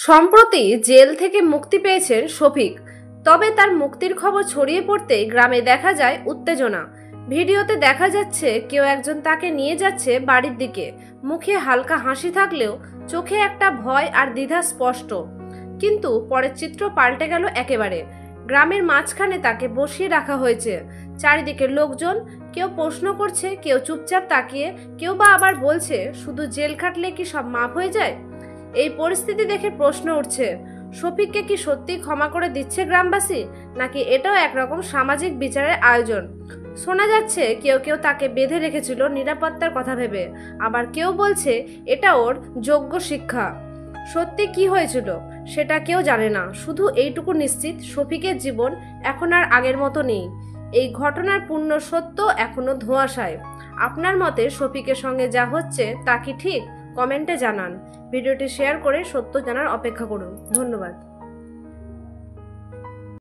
সম্প্রতি জেল থেকে মুক্তি পেয়েছেন শফিক। তবে তার মুক্তির খবর ছড়িয়ে পড়তেই গ্রামে দেখা যায় উত্তেজনা। ভিডিওতে দেখা যাচ্ছে কেউ একজন তাকে নিয়ে যাচ্ছে বাড়ির দিকে। মুখে হালকা হাসি থাকলেও চোখে একটা ভয় আর দ্বিধা স্পষ্ট। কিন্তু পরের চিত্র পাল্টে গেল একেবারে। গ্রামের মাঝখানে তাকে বসিয়ে রাখা হয়েছে। চারিদিকে লোকজন, কেউ প্রশ্ন করছে, কেউ চুপচাপ তাকিয়ে, কেউ বা আবার বলছে শুধু জেল খাটলে কি সব মাফ হয়ে যায়। এই পরিস্থিতি দেখে প্রশ্ন উঠছে, শফিককে কি সত্যি ক্ষমা করে দিচ্ছে গ্রামবাসী, নাকি এটাও একরকম সামাজিক বিচারের আয়োজন? শোনা যাচ্ছে কেউ কেউ তাকে বেঁধে রেখেছিল নিরাপত্তার কথা ভেবে, আবার কেউ বলছে এটা ওর যোগ্য শিক্ষা। সত্যি কি হয়েছিল সেটা কেউ জানে না, শুধু এইটুকু নিশ্চিত শফিকের জীবন এখন আর আগের মতো নেই। এই ঘটনার পূর্ণ সত্য এখনো ধোঁয়াশায়। আপনার মতে শফিকের সঙ্গে যা হচ্ছে তা কি ঠিক? কমেন্টে জানান। ভিডিওটি শেয়ার করে সত্য জানার অপেক্ষা করুন। ধন্যবাদ।